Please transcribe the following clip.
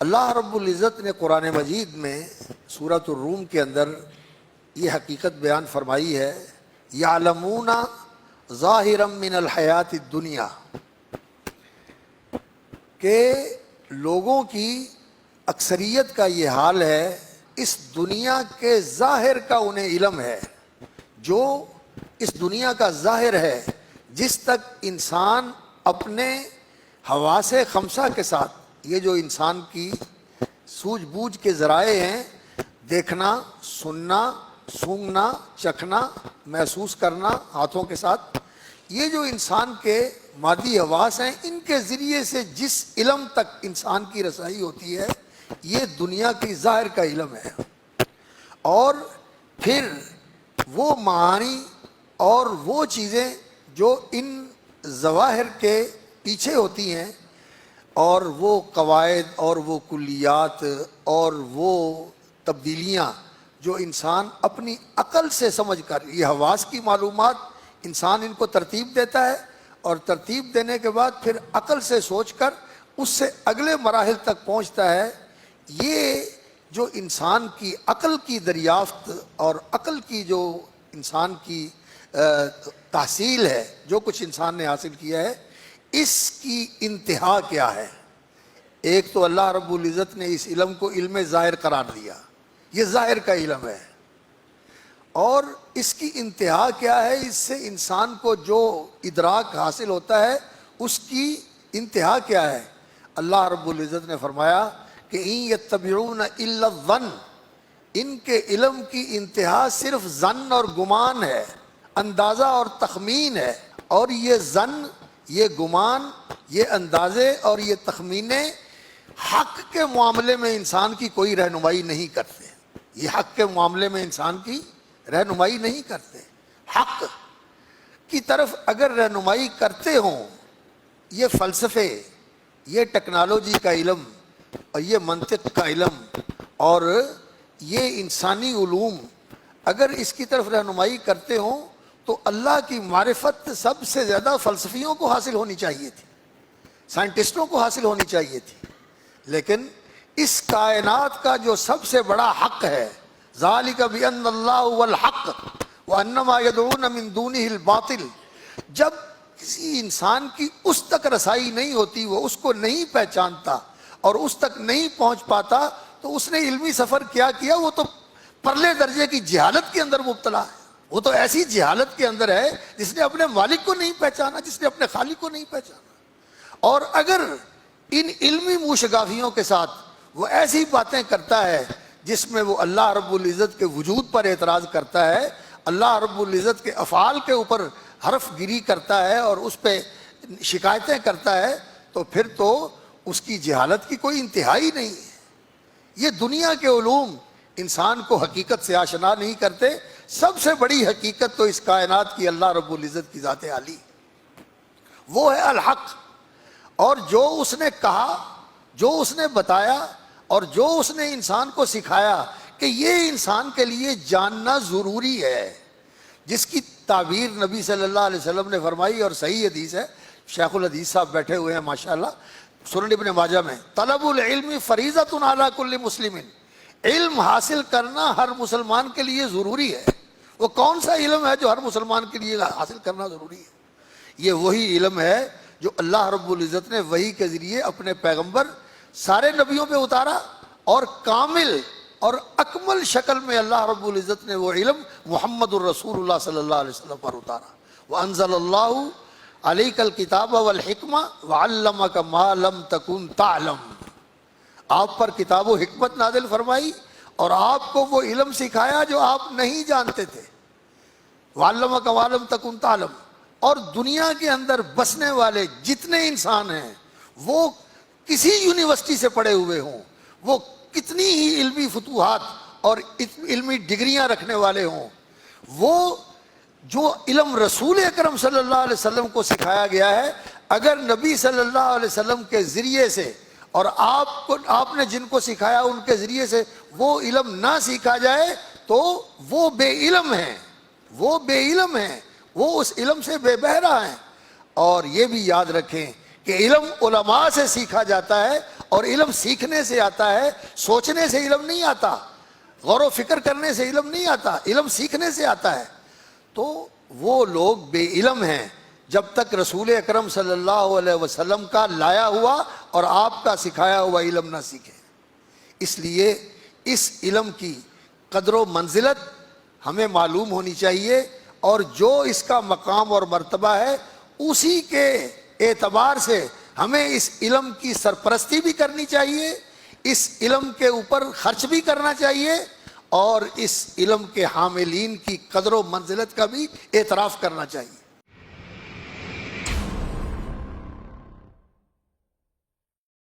اللہ رب العزت نے قرآن مجید میں سورۃ الروم کے اندر یہ حقیقت بیان فرمائی ہے، یعلمون ظاہرا من الحیات الدنیا، کہ لوگوں کی اکثریت کا یہ حال ہے، اس دنیا کے ظاہر کا انہیں علم ہے، جو اس دنیا کا ظاہر ہے، جس تک انسان اپنے حواس خمسہ کے ساتھ، یہ جو انسان کی سوجھ بوجھ کے ذرائع ہیں، دیکھنا، سننا، سونگھنا، چکھنا، محسوس کرنا ہاتھوں کے ساتھ، یہ جو انسان کے مادی حواس ہیں، ان کے ذریعے سے جس علم تک انسان کی رسائی ہوتی ہے، یہ دنیا کی ظاہر کا علم ہے۔ اور پھر وہ معانی اور وہ چیزیں جو ان ظواہر کے پیچھے ہوتی ہیں، اور وہ قواعد اور وہ کلیات اور وہ تبدیلیاں جو انسان اپنی عقل سے سمجھ کر، یہ حواس کی معلومات انسان ان کو ترتیب دیتا ہے، اور ترتیب دینے کے بعد پھر عقل سے سوچ کر اس سے اگلے مراحل تک پہنچتا ہے۔ یہ جو انسان کی عقل کی دریافت اور عقل کی جو انسان کی تحصیل ہے، جو کچھ انسان نے حاصل کیا ہے، اس کی انتہا کیا ہے؟ ایک تو اللہ رب العزت نے اس علم کو علم ظاہر قرار دیا، یہ ظاہر کا علم ہے، اور اس کی انتہا کیا ہے؟ اس سے انسان کو جو ادراک حاصل ہوتا ہے، اس کی انتہا کیا ہے؟ اللہ رب العزت نے فرمایا کہ ان یتبعون الا الظن، ان کے علم کی انتہا صرف ظن اور گمان ہے، اندازہ اور تخمین ہے، اور یہ ظن، یہ گمان، یہ اندازے اور یہ تخمینے حق کے معاملے میں انسان کی کوئی رہنمائی نہیں کرتے، یہ حق کے معاملے میں انسان کی رہنمائی نہیں کرتے۔ حق کی طرف اگر رہنمائی کرتے ہوں، یہ فلسفے، یہ ٹیکنالوجی کا علم اور یہ منطق کا علم اور یہ انسانی علوم اگر اس کی طرف رہنمائی کرتے ہوں، تو اللہ کی معرفت سب سے زیادہ فلسفیوں کو حاصل ہونی چاہیے تھی، سائنٹسٹوں کو حاصل ہونی چاہیے تھی، لیکن اس کائنات کا جو سب سے بڑا حق ہے، ذالک بان اللہ هو الحق وانما يدعون من دونه الباطل، جب کسی انسان کی اس تک رسائی نہیں ہوتی، وہ اس کو نہیں پہچانتا اور اس تک نہیں پہنچ پاتا، تو اس نے علمی سفر کیا کیا؟ وہ تو پرلے درجے کی جہالت کے اندر مبتلا ہے، وہ تو ایسی جہالت کے اندر ہے جس نے اپنے مالک کو نہیں پہچانا، جس نے اپنے خالق کو نہیں پہچانا۔ اور اگر ان علمی موشگافیوں کے ساتھ وہ ایسی باتیں کرتا ہے جس میں وہ اللہ رب العزت کے وجود پر اعتراض کرتا ہے، اللہ رب العزت کے افعال کے اوپر حرف گیری کرتا ہے اور اس پہ شکایتیں کرتا ہے، تو پھر تو اس کی جہالت کی کوئی انتہائی نہیں ہے۔ یہ دنیا کے علوم انسان کو حقیقت سے آشنا نہیں کرتے۔ سب سے بڑی حقیقت تو اس کائنات کی اللہ رب العزت کی ذات عالی، وہ ہے الحق، اور جو اس نے کہا، جو اس نے بتایا اور جو اس نے انسان کو سکھایا کہ یہ انسان کے لیے جاننا ضروری ہے، جس کی تعبیر نبی صلی اللہ علیہ وسلم نے فرمائی، اور صحیح حدیث ہے، شیخ الحدیث صاحب بیٹھے ہوئے ہیں ماشاءاللہ، سنن ابن ماجہ میں، طلب العلم فریضۃ علی کل مسلم، علم حاصل کرنا ہر مسلمان کے لیے ضروری ہے۔ وہ کون سا علم ہے جو ہر مسلمان کے لیے حاصل کرنا ضروری ہے؟ یہ وہی علم ہے جو اللہ رب العزت نے وحی کے ذریعے اپنے پیغمبر سارے نبیوں پہ اتارا، اور کامل اور اکمل شکل میں اللہ رب العزت نے وہ علم محمد الرسول اللہ صلی اللہ علیہ وسلم پر اتارا۔ وَأَنزَلَ اللَّهُ عَلَيْكَ الْكِتَابَ وَالْحِكْمَةَ وَعَلَّمَكَ مَا لَمْ تَكُنْ تَعْلَمُ، آپ پر کتاب و حکمت نازل فرمائی اور آپ کو وہ علم سکھایا جو آپ نہیں جانتے تھے۔ وَعَلَّمَكَ مَا لَمْ تَكُنْ تَعْلَمُ، اور دنیا کے اندر بسنے والے جتنے انسان ہیں، وہ کسی یونیورسٹی سے پڑھے ہوئے ہوں، وہ کتنی ہی علمی فتوحات اور علمی ڈگریاں رکھنے والے ہوں، وہ جو علم رسول اکرم صلی اللہ علیہ وسلم کو سکھایا گیا ہے، اگر نبی صلی اللہ علیہ وسلم کے ذریعے سے اور آپ نے جن کو سکھایا ان کے ذریعے سے وہ علم نہ سیکھا جائے، تو وہ بے علم ہیں، وہ بے علم ہیں، وہ اس علم سے بے بہرہ ہیں۔ اور یہ بھی یاد رکھیں کہ علم علماء سے سیکھا جاتا ہے اور علم سیکھنے سے آتا ہے، سوچنے سے علم نہیں آتا، غور و فکر کرنے سے علم نہیں آتا، علم سیکھنے سے آتا ہے۔ تو وہ لوگ بے علم ہیں جب تک رسول اکرم صلی اللہ علیہ وسلم کا لایا ہوا اور آپ کا سکھایا ہوا علم نہ سیکھیں۔ اس لیے اس علم کی قدر و منزلت ہمیں معلوم ہونی چاہیے، اور جو اس کا مقام اور مرتبہ ہے اسی کے اعتبار سے ہمیں اس علم کی سرپرستی بھی کرنی چاہیے، اس علم کے اوپر خرچ بھی کرنا چاہیے، اور اس علم کے حاملین کی قدر و منزلت کا بھی اعتراف کرنا چاہیے۔